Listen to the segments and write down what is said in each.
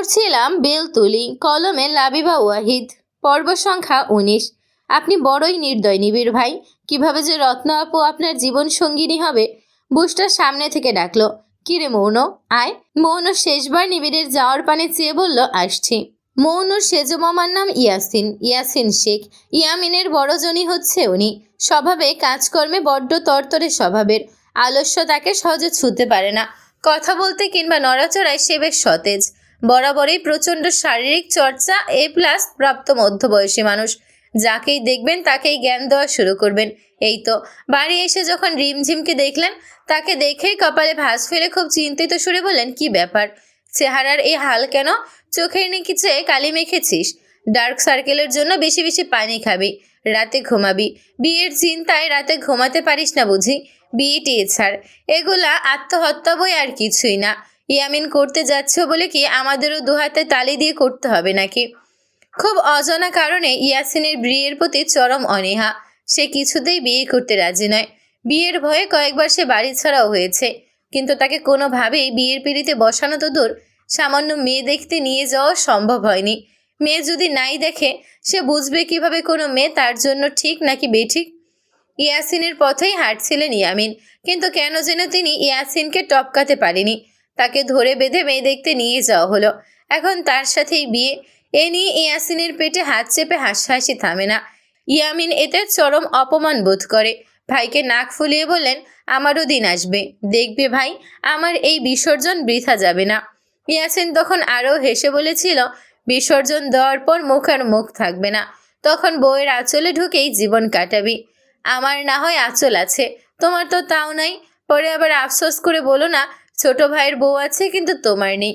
পড়ছিলাম বেলতুলি, কলমে লাবিবা ওয়াহিদ, পর্ব সংখ্যা ১৯। আপনি বড়ই নির্দয় নিবিড় ভাই। কিভাবে যে রত্ন আপু আপনার জীবন সঙ্গিনী হবে। বুসটার সামনে থেকে ডাকলো, কিরে মৌন, আয়। মৌন শেষবার নিবিড়ের যাওয়ার পানে চেয়ে বলল, আসছি। মৌনুর সেজ মামার নাম ইয়াসিন, ইয়াসিন শেখ। ইয়ামিনের বড়জনই হচ্ছে উনি। স্বভাবে কাজকর্মে বড্ড তরতরে স্বভাবের। আলস্য তাকে সহজে ছুঁতে পারে না। কথা বলতে কিংবা নড়াচড়ায় সে বেশ সতেজ। বরাবরই প্রচণ্ড শারীরিক চর্চা, A+ প্রাপ্ত মধ্যবয়সী মানুষ। যাকেই দেখবেন তাকেই জ্ঞান দেওয়া শুরু করবেন। এই তো বাড়ি এসে যখন রিমঝিমকে দেখলেন, তাকে দেখেই কপালে ভাঁজ ফেলে খুব চিন্তিত সুরে বললেন, কি ব্যাপার? চেহারার এই হাল কেন? চোখের নিচে কালি মেখেছিস? ডার্ক সার্কেলের জন্য বেশি বেশি পানি খাবি, রাতে ঘুমাবি। বিয়ের চিন্তায় রাতে ঘুমাতে পারিস না বুঝি? বিয়েটি ছাড়, এগুলা আত্মহত্যা বই আর কিছুই না। ইয়ামিন করতে যাচ্ছ বলে কি আমাদেরও দুহাতে তালি দিয়ে করতে হবে নাকি? খুব অজানা কারণে ইয়াসিনের বিয়ের প্রতি চরম অনীহা। সে কিছুতেই বিয়ে করতে রাজি নয়। বিয়ের ভয়ে কয়েকবার সে বাড়ি ছাড়াও হয়েছে, কিন্তু তাকে কোনোভাবেই বিয়ের পিঁড়িতে বসানো তো দূর, সামান্য মেয়ে দেখতে নিয়ে যাওয়া সম্ভব হয়নি। মেয়ে যদি নাই দেখে, সে বুঝবে কিভাবে কোনো মেয়ে তার জন্য ঠিক নাকি বেঠিক? ইয়াসিনের পথেই হাঁটছিলেন ইয়ামিন, কিন্তু কেন যেন তিনি ইয়াসিনকে টপকাতে পারেনি। তাকে ধরে বেঁধে মেয়ে দেখতে নিয়ে যাওয়া হলো। এখন তার সাথেই বিয়ে। এ নিয়ে ইয়াসিনের পেটে হাত চেপে হাসাহাসি থামে না। ইয়ামিন এতে চরম অপমান বোধ করে। ভাইকে নাক ফুলিয়ে বললেন, আমারও দিন আসবে, দেখবে ভাই, আমার এই বিসর্জন বৃথা যাবে না। ইয়াসিন তখন আরও হেসে বলেছিল, বিসর্জন দেওয়ার পর মুখ আর মুখ থাকবে না, তখন বউয়ের আঁচলে ঢুকেই জীবন কাটাবি। আমার না হয় আঁচল আছে, তোমার তো তাও নাই। পরে আবার আফসোস করে বলো না, ছোট ভাইয়ের বউ আছে কিন্তু তোমার নেই।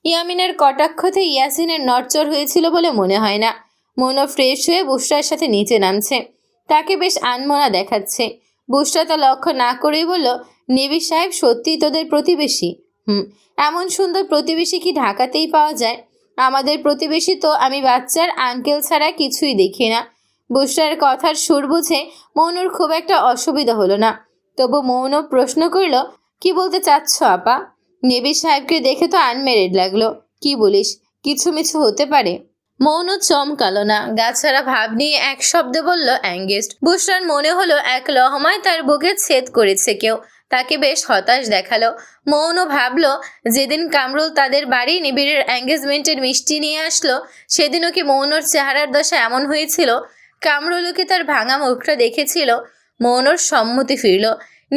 ইয়ামিনের কটাক্ষতে ইয়াসিনের নড়চড় হয়েছিল বলে মনে হয় না। মনও ফ্রেশ হয়ে বুসরার সাথে নিচে নামছে। তাকে বেশ আনমনা দেখাচ্ছে। বুসরা তা লক্ষ্য না করেই বলল, নেবি সাহেব সত্যিই তোদের প্রতিবেশী? এমন সুন্দর প্রতিবেশী কি ঢাকাতেই পাওয়া যায়? আমাদের প্রতিবেশী তো আমি বাচ্চার আঙ্কেল ছাড়া কিছুই দেখি না। বুসরার কথার সুর বুঝে মৌনুর খুব একটা অসুবিধা হলো না। তবু মৌন প্রশ্ন করল, কি বলতে চাচ্ছ আপা? নেবি সাহেবকে দেখে তো আনমেরিড লাগলো। কি বলিস? কিছু মিছু হতে পারে? মৌন চমকালো না, গাছাড়া ভাব নিয়ে এক শব্দে বলল, অ্যাঙ্গেজড। বুসরার মনে হলো এক লহমায় তার বুকে ছেদ করেছে কেউ। তাকে বেশ হতাশ দেখালো। মৌন ভাবলো, যেদিন কামরুল তাদের বাড়ি নিবিড়ের এঙ্গেজমেন্টের মিষ্টি নিয়ে আসলো, সেদিনও কি মৌনর চেহারার দশা এমন হয়েছিল? কামরুলও কি তার ভাঙা মুখটা দেখেছিল? মৌনর সম্মতি ফিরল।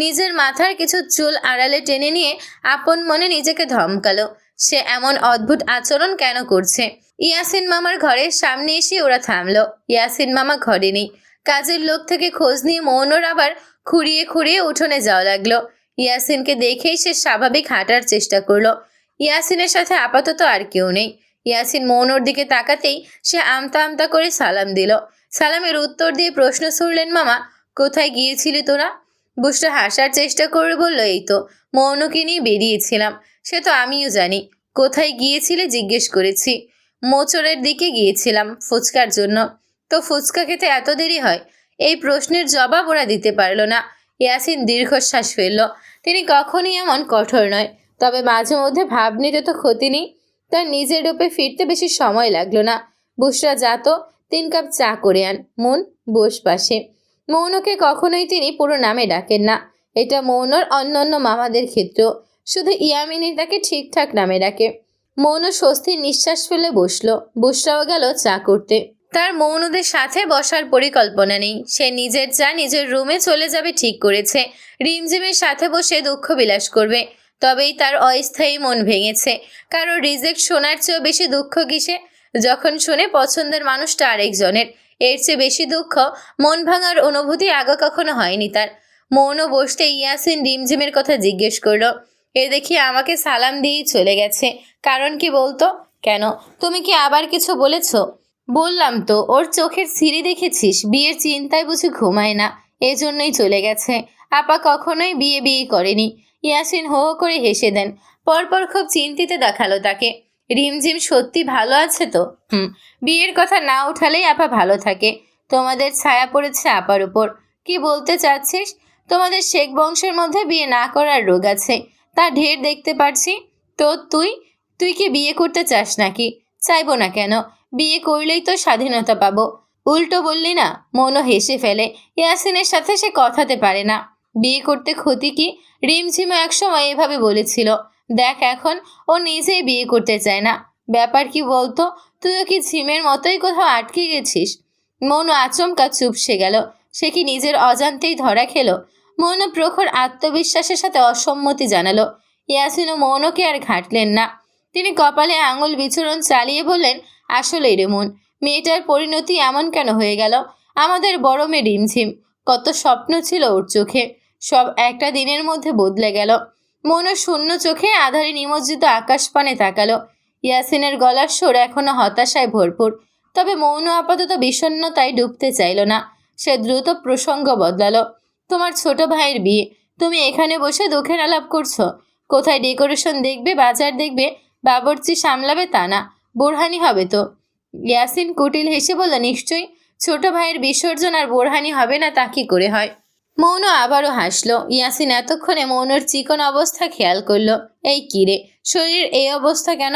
নিজের মাথার কিছু চুল আড়ালে টেনে নিয়ে আপন মনে নিজেকে ধমকালো। সে এমন অদ্ভুত আচরণ কেন করছে? ইয়াসিন মামার ঘরের সামনে এসে ওরা থামলো। ইয়াসিন মামা ঘরে নেই। কাজের লোক থেকে খোঁজ নিয়ে মৌনর আবার খুঁড়িয়ে খুঁড়িয়ে উঠোনে যাওয়া লাগলো। ইয়াসিনকে দেখেই সে স্বাভাবিক হাঁটার চেষ্টা করলো। ইয়াসিনের সাথে আপাতত আর কেউ নেই। ইয়াসিন মৌনর দিকে তাকাতেই সে আমতা আমতা করে সালাম দিল। সালামের উত্তর দিয়ে প্রশ্ন ছুড়লেন, মামা কোথায় গিয়েছিলি তোরা? বুসরা হাসার চেষ্টা করে বলল, এই তো মৌনকে নিয়ে বেরিয়েছিলাম। সে তো আমিও জানি। কোথায় গিয়েছিলে জিজ্ঞেস করেছি। মোচরের দিকে গিয়েছিলাম ফুচকার জন্য। তো ফুচকা খেতে এত দেরি হয়? এই প্রশ্নের জবাব ওরা দিতে পারল না। ইয়াসিন দীর্ঘশ্বাস ফেলল। তিনি কখনই এমন কঠোর নয়, তবে মাঝে মধ্যে ভাব নিতে তো ক্ষতি নেই। তার নিজের রূপে ফিরতে বেশি সময় লাগলো না। বুসরা যা তো 3 কাপ চা করে আন। মন, বস পাশে। মৌনকে কখনোই তিনি পুরো নামে ডাকেন না। এটা মৌনর অন্যান্য মামাদের ক্ষেত্রেও। শুধু ইয়ামিনী তাকে ঠিকঠাক নামে ডাকে। মৌন স্বস্তির নিঃশ্বাস ফেলে বসলো। বুসরাও গেল চা করতে। তার মৌনদের সাথে বসার পরিকল্পনা নেই। সে নিজের চা নিজের রুমে চলে যাবে ঠিক করেছে। রিমঝিমের সাথে বসে দুঃখ বিলাস করবে। তবেই তার অস্থায়ী মন ভেঙেছে। কারো রিজেক্ট শোনার চেয়েও বেশি দুঃখ কিসে? যখন শুনে পছন্দের মানুষটা আরেকজনের, এর চেয়ে বেশি দুঃখ মন ভাঙার অনুভূতি আগে কখনো হয়নি তার। মৌন বসতে ইয়াসিন রিমঝিমের কথা জিজ্ঞেস করলো। এ দেখি আমাকে সালাম দিয়েই চলে গেছে। কারণ কি বলতো? কেন, তুমি কি আবার কিছু বলেছ? বললাম তো, ওর চোখের সিঁড়ি দেখেছিস? বিয়ের চিন্তায় বুঝি ঘুমায় না, এজন্যই চলে গেছে। আপা কখনোই বিয়ে বিয়ে করেনি। ইয়াসিন হো হো করে হেসে দেন। পরপর খুব চিন্তিত দেখালো তাকে। রিমঝিম সত্যি ভালো আছে তো? বিয়ের কথা না উঠালেই আপা ভালো থাকে। তোমাদের ছায়া পড়েছে আপার উপর। কি বলতে চাচ্ছিস? তোমাদের শেখ বংশের মধ্যে বিয়ে না করার রোগ আছে, তা ঢের দেখতে পারছি। তো তুই তুই কি বিয়ে করতে চাস নাকি? চাইবো না কেন? বিয়ে করলেই তো স্বাধীনতা পাবো। উল্টো বললি না? মৌন হেসে ফেলে। ইয়াসিনের সাথে সে কথাতে পারে না। বিয়ে করতে ক্ষতি কি? রিমঝিমও একসময় এভাবে বলেছিল। দেখ এখন ও নিজেই বিয়ে করতে চায় না। ব্যাপার কি বলতো? তুইও কি ঝিমের মতোই কোথাও আটকে গেছিস? মৌন আচমকা চুপসে গেল। সে কি নিজের অজান্তেই ধরা খেলো? মৌন প্রখর আত্মবিশ্বাসের সাথে অসম্মতি জানালো। ইয়াসিনও মৌনকে আর ঘাঁটলেন না। তিনি কপালে আঙুল বিচরণ চালিয়ে বললেন, আসলেই রে মন, মেয়েটার পরিণতি এমন কেন হয়ে গেল? আমাদের বড় মেয়ে রিমঝিম, কত স্বপ্ন ছিল ওর চোখে, সব একটা দিনের মধ্যে বদলে গেল। মৌন শূন্য চোখে আধারে নিমজ্জিত আকাশপানে তাকালো। ইয়াসিনের গলার সুর এখনো হতাশায় ভরপুর। তবে মৌন আপাতত বিষণ্ণতায় ডুবতে চাইল না। সে দ্রুত প্রসঙ্গ বদলালো। তোমার ছোট ভাইয়ের বিয়ে, তুমি এখানে বসে দুঃখের আলাপ করছো? কোথায় ডেকোরেশন দেখবে, বাজার দেখবে, বাবুর্চি সামলাবে তা না, বোরহানি হবে তো? ইয়াসিন কুটিল হেসে বলল, নিশ্চয়ই। ছোট ভাইয়ের বিসর্জন আর বোরহানি হবে না তা কি করে হয়? মৌন আবারও হাসলো। ইয়াসিন এতক্ষণে মৌনর চিকন অবস্থা খেয়াল করলো। এই কিরে, শরীরের এই অবস্থা কেন?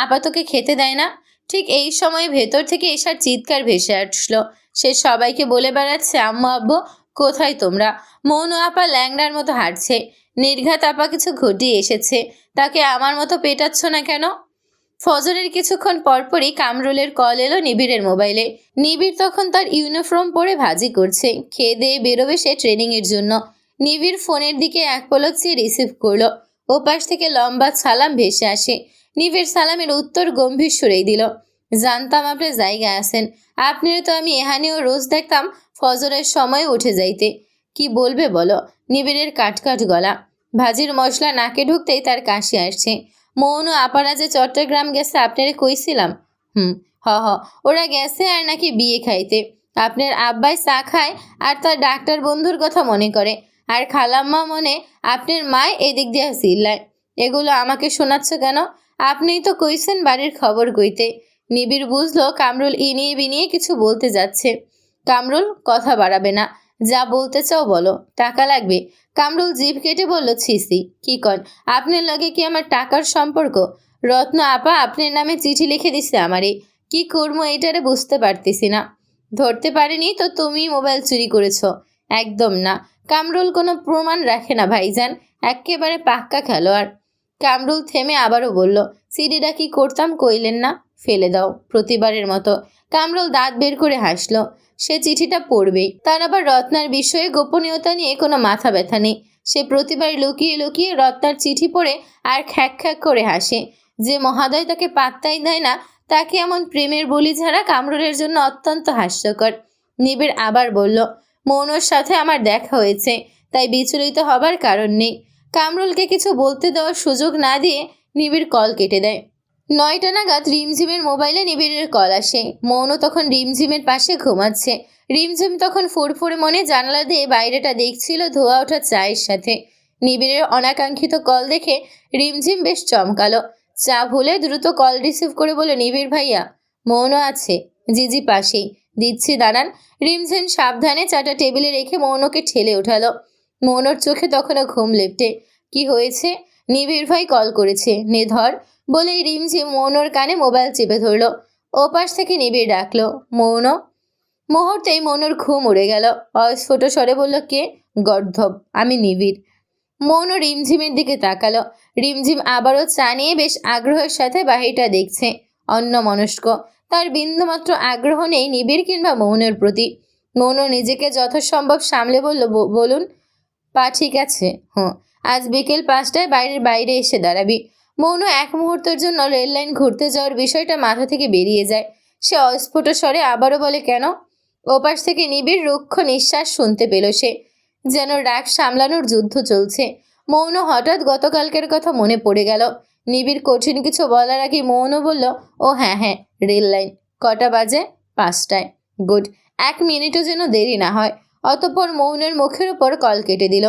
আপা তোকে খেতে দেয় না? ঠিক এই সময় ভেতর থেকে এসার চিৎকার ভেসে আসলো। সে সবাইকে বলে বেড়াচ্ছে, আম্মু আব্বু কোথায় তোমরা? মৌন আপা ল্যাংড়ার মতো হাঁটছে। নির্ঘাত আপা কিছু ঘটিয়ে এসেছে। তাকে আমার মতো পেটাচ্ছ না কেন? ফজরের কিছুক্ষণ পরপরই কামরুলের কল এলো নিবিড়ের মোবাইলে। নিবিড় তখন তার ইউনিফর্ম পরে ভাজি করছে। খেয়ে দিয়ে বেরোবে সে ট্রেনিংয়ের জন্য। নিবিড় ফোনের দিকে এক পলক চেয়ে রিসিভ করলো। ওপাশ থেকে লম্বা সালাম ভেসে আসে। নিবিড় সালামের উত্তর গম্ভীর সুরেই দিল, জানতাম আপনি জায়গায় আছেন। আপনার তো আমি এহানিও রোজ দেখতাম ফজরের সময় উঠে যাইতে। কি বলবে বলো? নিবিড়ের কাটকাট গলা। ভাজির মশলা নাকে ঢুকতেই তার কাশি আসছে। মৌন আপারা যে চট্টগ্রাম গেছে আপনারে কইছিলাম। হ হ, ওরা গেছে আর নাকি বিয়ে খাইতে। আপনার আব্বাই চা খায় আর তার ডাক্তার বন্ধুর কথা মনে করে। আর খালাম্মা মনে আপনার মায় এদিক দিয়ে চিল্লায়। এগুলো আমাকে শোনাচ্ছ কেন? আপনিই তো কইছেন বাড়ির খবর কইতে। নিবিড় বুঝলো কামরুল ইনিয়ে বিনিয়ে কিছু বলতে যাচ্ছে। কামরুল কথা বাড়াবে না, যা বলতে চাও বলো। টাকা লাগবে? কামরুল জিভ কেটে বলল, ছিসি কি কন? আপনার লগে কি আমার টাকার সম্পর্ক? রত্ন আপা আপনার নামে চিঠি লিখে দিছে আমারে। কি করবো এটারে বুঝতে পারতেছি না। ধরতে পারিনি তো তুমি মোবাইল চুরি করেছো? একদম না। কামরুল কোনো প্রমাণ রাখে না ভাইজান, একেবারে পাক্কা খেলোয়াড়। কামরুল থেমে আবারও বলল, সিডিটা কি করতাম কইলেন না? ফেলে দাও প্রতিবারের মতো। কামরুল দাঁত বের করে হাসলো। সে চিঠিটা পড়বেই। তার আবার রত্নার বিষয়ে গোপনীয়তা নিয়ে কোনো মাথা ব্যথা নেই। সে প্রতিবার লুকিয়ে লুকিয়ে রত্নার চিঠি পড়ে আর খ্যাক খ্যাক করে হাসে। যে মহাদয় তাকে পাত্তাই দেয় না, তাকে এমন প্রেমের বলি ছাড়া কামরুলের জন্য অত্যন্ত হাস্যকর। নিবিড় আবার বলল, মৌনর সাথে আমার দেখা হয়েছে, তাই বিচলিত হবার কারণ নেই। কামরুলকে কিছু বলতে দেওয়ার সুযোগ না দিয়ে নিবিড় কল কেটে দেয়। 9টা নাগাদ রিমঝিমের মোবাইলে নিবিড়ের কল আসে। মৌন তখন রিমঝিমের পাশে ঘুমাচ্ছে। রিমঝিম তখন ফুরফুরে মনে জানালা দিয়ে বাইরেটা দেখছিল ধোয়া ওঠা চায়ের সাথে। নিবিড়ের অনাকাঙ্ক্ষিত কল দেখে রিমঝিম বেশ চমকালো। চা ভুলে দ্রুত কল রিসিভ করে বলে, নিবিড় ভাইয়া? মৌন আছে। জিজি পাশেই, দিচ্ছি দাঁড়ান। রিমঝিম সাবধানে চাটা টেবিলে রেখে মৌনকে ঠেলে ওঠালো। মৌনর চোখে তখনও ঘুম লেপটে। কি হয়েছে? নিবিড় ভাই কল করেছে, নে ধর বলেই রিমঝিম মৌনর কানে মোবাইল চেপে ধরল। ওপাশ থেকে নিবিড় ডাকলো, মৌন। মুহূর্তেই মৌনর ঘুম উড়ে গেল। অস্ফুট স্বরে বলল, কে? গর্ধব, আমি নিবিড়। মৌন রিমঝিমের দিকে তাকালো। রিমঝিম আবারও চা নিয়ে বেশ আগ্রহের সাথে বাহিরটা দেখছে। অন্যমনস্ক, তার বিন্দুমাত্র আগ্রহ নেই নিবিড় কিংবা মৌনের প্রতি। মৌন নিজেকে যথাসম্ভব সামলে বলল, বলুন। পা ঠিক আছে? আজ বিকেল 5টায় বাড়ির বাইরে এসে দাঁড়াবি। মৌন এক মুহূর্তের জন্য রেল লাইন ঘুরতে যাওয়ার বিষয়টা মাথা থেকে বেরিয়ে যায়। সে অস্ফুট স্বরে আবারও বলে, কেন? ওপাশ থেকে নিবিড় রুক্ষ নিঃশ্বাস শুনতে পেল সে। যেন রাগ সামলানোর যুদ্ধ চলছে। মৌন হঠাৎ গতকালকের কথা মনে পড়ে গেল। নিবিড় কঠিন কিছু বলার আগে মৌন বলল, ও হ্যাঁ হ্যাঁ, রেল লাইন। কটা বাজে? 5টায়। গুড, 1 মিনিটও যেন দেরি না হয়। অতঃপর মৌনের মুখের উপর কল কেটে দিল।